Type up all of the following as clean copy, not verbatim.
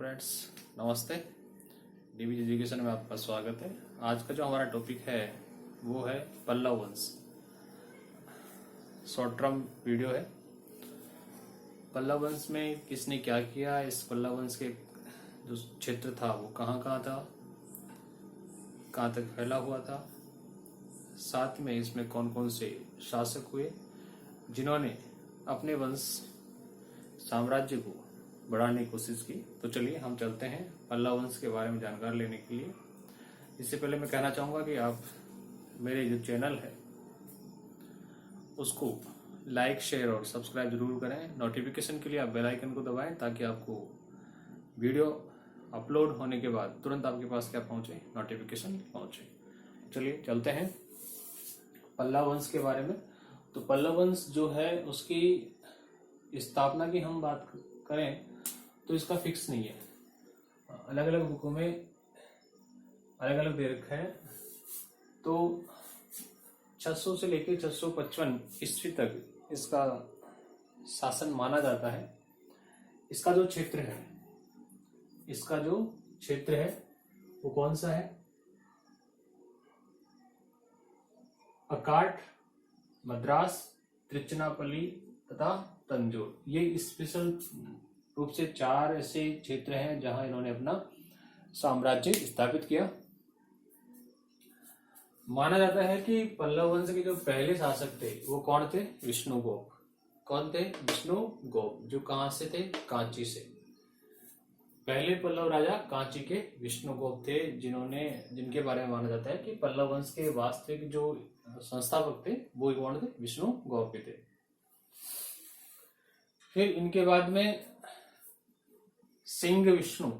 Friends, नमस्ते। DBG education में आपका स्वागत है। आज का जो हमारा टॉपिक है वो है पल्लव वंश। शॉर्ट टर्म वीडियो है। पल्लव वंश में किसने क्या किया, इस पल्लव वंश के जो क्षेत्र था वो कहाँ था, कहाँ तक फैला हुआ था, साथ में इसमें कौन कौन से शासक हुए जिन्होंने अपने वंश साम्राज्य को बढ़ाने की कोशिश की। तो चलिए हम चलते हैं पल्लव वंश के बारे में जानकारी लेने के लिए। इससे पहले मैं कहना चाहूँगा कि आप मेरे जो चैनल है उसको लाइक, शेयर और सब्सक्राइब जरूर करें। नोटिफिकेशन के लिए आप बेल आइकन को दबाएं ताकि आपको वीडियो अपलोड होने के बाद तुरंत आपके पास क्या पहुँचे, नोटिफिकेशन पहुँचे। चलिए चलते हैं पल्लव वंश के बारे में। तो पल्लव वंश जो है उसकी स्थापना की हम बात करें तो इसका फिक्स नहीं है। अलग अलग बुकों में अलग अलग दे रखा है। तो 600 से लेकर 655 ईस्वी तक इसका शासन माना जाता है। इसका जो क्षेत्र है वो कौन सा है? अकाट, मद्रास, त्रिचनापल्ली तथा तंजौर। ये स्पेशल रूप से 4 ऐसे क्षेत्र हैं जहां इन्होंने अपना साम्राज्य स्थापित किया। माना जाता है कि पल्लव वंश के जो पहले शासक थे वो कौन थे? विष्णुगुप्त। कौन थे? विष्णुगुप्त, जो कहां से थे? कांची से। पहले पल्लव राजा कांची के विष्णुगुप्त थे, जिनके बारे में माना जाता है कि पल्लव वंश के वास्तविक जो संस्थापक थे वो कौन थे? विष्णुगुप्त थे। फिर इनके बाद में सिंह विष्णु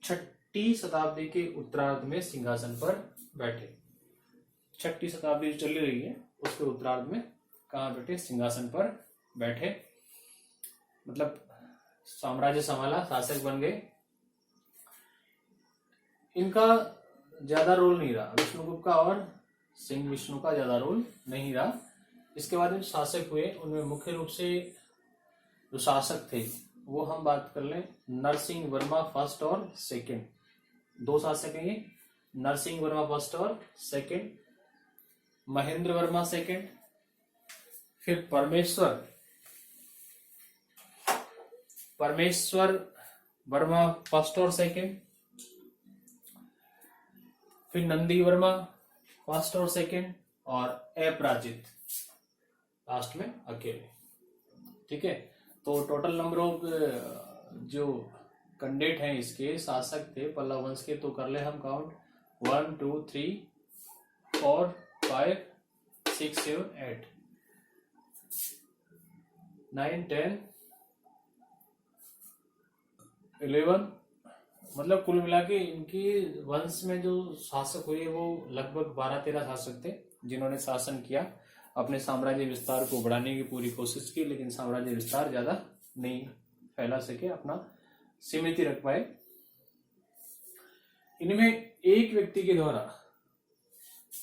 6ठी शताब्दी के उत्तरार्ध में सिंहासन पर बैठे। 6ठी शताब्दी चल रही है उसके उत्तरार्ध में कहाँ बैठे? सिंहासन पर बैठे, मतलब साम्राज्य संभाला, शासक बन गए। इनका ज्यादा रोल नहीं रहा, विष्णुगुप्त का और सिंह विष्णु का ज्यादा रोल नहीं रहा। इसके बाद में शासक हुए उनमें मुख्य रूप से जो शासक थे वो हम बात कर लें नरसिंह वर्मा फर्स्ट और सेकंड। 2 शासक हैं ये, नरसिंह वर्मा फर्स्ट और सेकंड, महेंद्र वर्मा सेकंड, फिर परमेश्वर वर्मा फर्स्ट और सेकंड, फिर नंदी वर्मा फर्स्ट और सेकंड, और अपराजित लास्ट में अकेले। ठीक है, तो टोटल नंबर ऑफ जो कैंडिडेट हैं, इसके शासक थे पल्लव वंश के, तो कर ले हम काउंट 1 2 3 4 5 6 7 8 9 10 11, मतलब कुल मिला के इनकी वंश में जो शासक हुए वो लगभग 12-13 शासक थे जिन्होंने शासन किया, अपने साम्राज्य विस्तार को बढ़ाने की पूरी कोशिश की, लेकिन साम्राज्य विस्तार ज्यादा नहीं फैला सके, अपना सीमित रख पाए। इनमें एक व्यक्ति के द्वारा,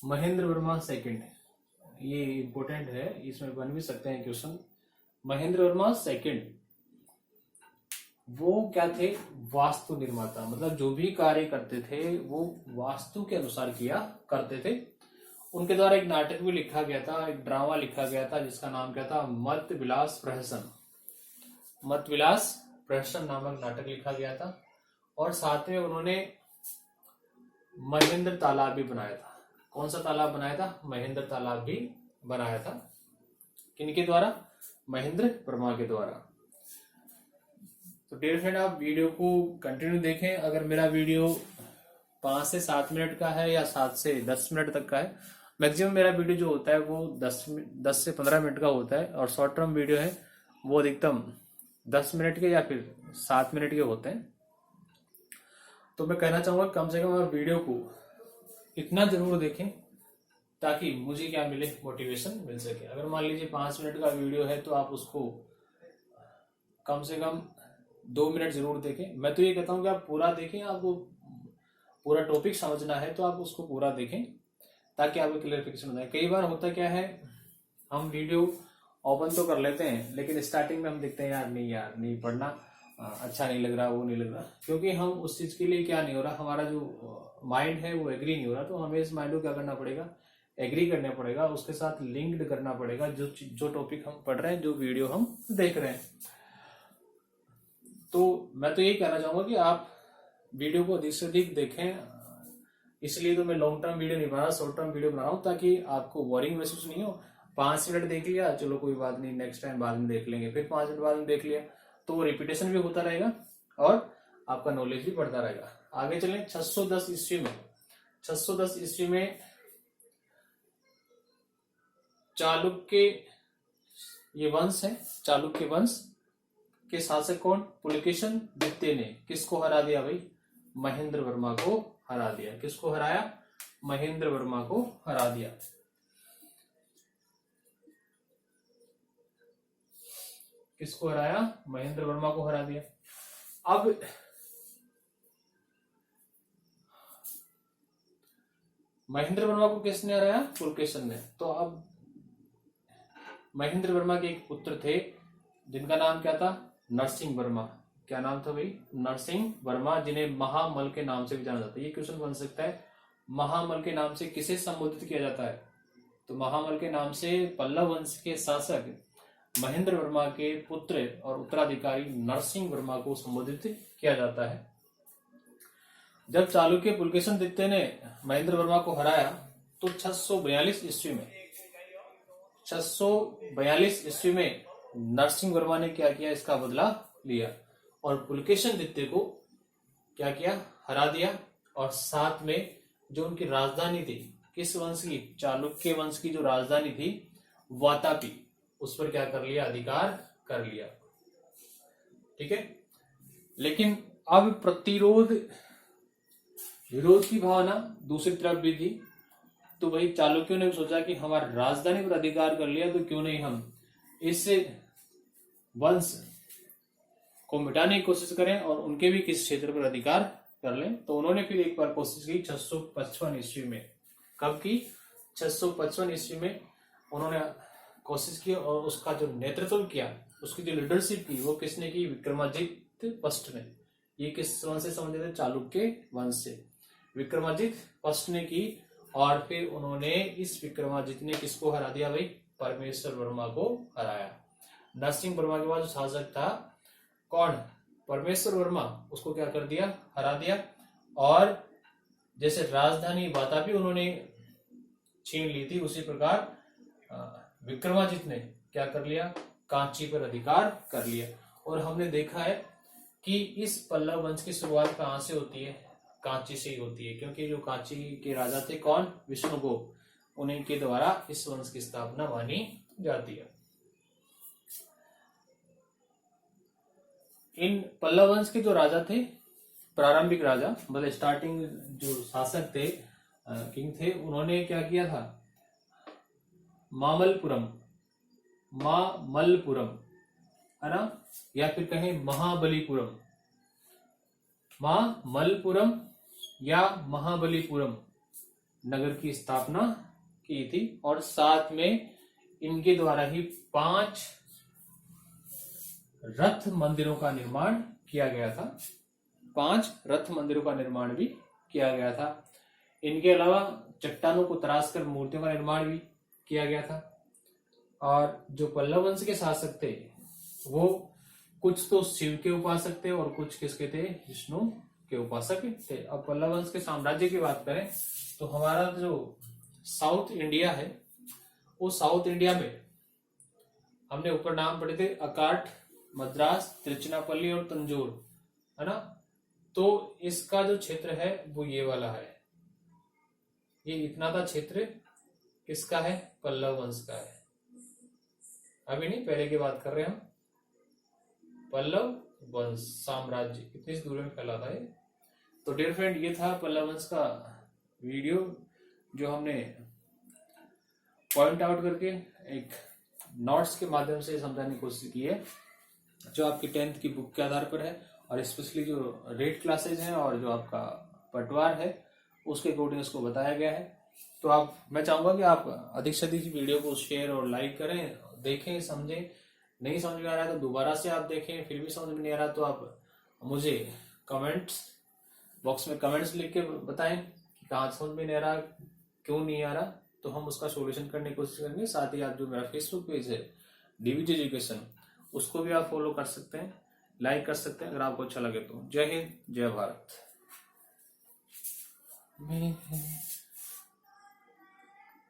महेंद्र वर्मा सेकंड, ये इंपॉर्टेंट है, इसमें बन भी सकते हैं क्वेश्चन। महेंद्र वर्मा सेकंड वो क्या थे? वास्तु निर्माता, मतलब जो भी कार्य करते थे वो वास्तु के अनुसार किया करते थे। उनके द्वारा एक नाटक भी लिखा गया था, एक ड्रामा लिखा गया था जिसका नाम क्या था? मत विलास प्रहसन नामक नाटक लिखा गया था। और साथ में उन्होंने महेंद्र तालाब भी बनाया था। कौन सा तालाब बनाया था? महेंद्र तालाब भी बनाया था। किनके द्वारा? महेंद्र वर्मा के द्वारा। तो डियर फ्रेंड, आप वीडियो को कंटिन्यू देखें। अगर मेरा वीडियो 5 से 7 मिनट का है या 7 से 10 मिनट तक का है, मैक्सिमम मेरा वीडियो जो होता है वो 10 से 15 मिनट का होता है, और शॉर्ट टर्म वीडियो है वो अधिकतम 10 मिनट के या फिर 7 मिनट के होते हैं। तो मैं कहना चाहूंगा कम से कम आप वीडियो को इतना जरूर देखें ताकि मुझे क्या मिले? मोटिवेशन मिल सके। अगर मान लीजिए 5 मिनट का वीडियो है तो आप उसको कम से कम 2 मिनट जरूर देखें। मैं तो ये कहता हूँ कि आप पूरा देखें, आपको पूरा टॉपिक समझना है तो आप उसको पूरा देखें ताकि आपको क्लियरिफिकेशन हो जाए। कई बार होता क्या है, हम वीडियो ओपन तो कर लेते हैं लेकिन स्टार्टिंग में हम देखते हैं यार नहीं पढ़ना, अच्छा नहीं लग रहा, वो नहीं लग रहा, क्योंकि हम उस चीज के लिए क्या नहीं हो रहा, हमारा जो माइंड है वो एग्री नहीं हो रहा। तो हमें इस माइंड को क्या करना पड़ेगा, एग्री करना पड़ेगा, उसके साथ लिंक्ड करना पड़ेगा जो टॉपिक हम पढ़ रहे हैं, जो वीडियो हम देख रहे हैं। तो मैं तो यही कहना चाहूंगा कि आप वीडियो को अधिक से अधिक देखें। इसलिए तो मैं लॉन्ग टर्म वीडियो नहीं बना रहा, शॉर्ट टर्म वीडियो बना रहा हूँ, ताकि आपको बोरिंग महसूस नहीं हो। 5 मिनट देख लिया, चलो कोई बात नहीं, नेक्स्ट टाइम बाद में देख लेंगे, फिर 5 मिनट बाद में देख लिया, तो रिपीटेशन भी होता रहेगा और आपका नॉलेज भी बढ़ता रहेगा। आगे चलें। 610 ईस्वी में, 610 ईस्वी में चालुक्य ये वंश है, चालुक्य वंश के शासक कौन, पुलकेशन द्वितीय ने किसको हरा दिया भाई, महेंद्र वर्मा को हरा दिया। किसको हराया, महेंद्र वर्मा को हरा दिया। किसको हराया, महेंद्र वर्मा को हरा दिया। अब महेंद्र वर्मा को किसने हराया, पुलकेशन ने। तो अब महेंद्र वर्मा के एक पुत्र थे जिनका नाम क्या था, नरसिंह वर्मा। क्या नाम था भाई, नरसिंह वर्मा, जिन्हें महामल के नाम से भी जाना जाता है। ये क्वेश्चन बन सकता है, महामल के नाम से किसे संबोधित किया जाता है, तो महामल के नाम से पल्लव वंश के शासक महेंद्र वर्मा के पुत्र और उत्तराधिकारी नरसिंह वर्मा को संबोधित किया जाता है। जब चालुक्य पुलकेशन द्वितीय ने महेंद्र वर्मा को हराया तो 642 ईस्वी में, 642 ईस्वी में नरसिंह वर्मा ने क्या किया, इसका बदला लिया और पुलकेशन द्वितीय को क्या किया, हरा दिया। और साथ में जो उनकी राजधानी थी, किस वंश की, चालुक्य वंश की जो राजधानी थी वातापी, उस पर क्या कर लिया, अधिकार कर लिया। ठीक है। लेकिन अब प्रतिरोध विरोध की भावना दूसरी तरफ भी थी। तो वही चालुक्यों ने सोचा कि हमारी राजधानी पर अधिकार कर लिया, तो क्यों नहीं हम इस वंश को मिटाने की कोशिश करें और उनके भी किस क्षेत्र पर अधिकार कर लें। तो उन्होंने फिर एक बार कोशिश की 655 ईस्वी में। कब की, 655 ईस्वी में उन्होंने कोशिश की और उसका जो नेतृत्व किया, उसकी जो लीडरशिप की, वो किसने की, विक्रमादित्य फर्स्ट ने। ये किस वंश से संबंधित है, चालुक्य वंश से। विक्रमादित्य फर्स्ट ने की और फिर उन्होंने इस विक्रमादित्य ने किसको हरा दिया भाई, परमेश्वर वर्मा को हराया। नरसिंह वर्मा के बाद जो शासक था कौन, परमेश्वर वर्मा, उसको क्या कर दिया, हरा दिया। और जैसे राजधानी वातापी उन्होंने छीन ली थी, उसी प्रकार विक्रमादित्य ने क्या कर लिया, कांची पर अधिकार कर लिया। और हमने देखा है कि इस पल्लव वंश की शुरुआत कहाँ से होती है, कांची से ही होती है, क्योंकि जो कांची के राजा थे कौन, विष्णुगुप्त, उन्हीं के द्वारा इस वंश की स्थापना मानी जाती है। इन पल्लव वंश के जो राजा थे, प्रारंभिक राजा, मतलब स्टार्टिंग जो शासक थे, किंग थे, उन्होंने क्या किया था, मामल्लपुरम है ना, या फिर कहें महाबलीपुरम, मामल्लपुरम या महाबलीपुरम नगर की स्थापना की थी। और साथ में इनके द्वारा ही 5 रथ मंदिरों का निर्माण किया गया था। 5 रथ मंदिरों का निर्माण भी किया गया था। इनके अलावा चट्टानों को तराश कर मूर्तियों का निर्माण भी किया गया था। और जो पल्लव वंश के शासक थे वो कुछ तो शिव के उपासक थे और कुछ किसके थे, विष्णु के उपासक थे। अब पल्लव वंश के साम्राज्य की बात करें तो हमारा जो साउथ इंडिया है, वो साउथ इंडिया में हमने ऊपर नाम पढ़े थे, अकाट, मद्रास, तिरुचिरापल्ली और तंजौर, है ना। तो इसका जो क्षेत्र है वो ये वाला है, ये इतना था क्षेत्र किसका है, पल्लव वंश का है। अभी नहीं, पहले की बात कर रहे हैं हम। पल्लव वंश साम्राज्य इतनी दूर में फैला था ये। तो डियर फ्रेंड, ये था पल्लव वंश का वीडियो जो हमने पॉइंट आउट करके एक नोट्स के माध्यम से समझाने की कोशिश की है, जो आपकी 10th की बुक के आधार पर है और स्पेशली जो रेट क्लासेज हैं और जो आपका पटवार है उसके अकॉर्डिंग उसको बताया गया है। तो मैं चाहूंगा कि आप अधिक से अधिक वीडियो को शेयर और लाइक करें, देखें, समझें, नहीं समझ में आ रहा है तो दोबारा से आप देखें, फिर भी समझ में नहीं आ रहा तो आप मुझे कमेंट्स बॉक्स में कमेंट्स लिख के बताएं कि कहाँ समझ में नहीं आ रहा, क्यों नहीं आ रहा, तो हम उसका सॉल्यूशन करने की कोशिश करेंगे। साथ ही आप जो मेरा फेसबुक पेज है डीवीजी एजुकेशन, उसको भी आप फॉलो कर सकते हैं, लाइक कर सकते हैं अगर आपको अच्छा लगे तो। जय हिंद, जय भारत।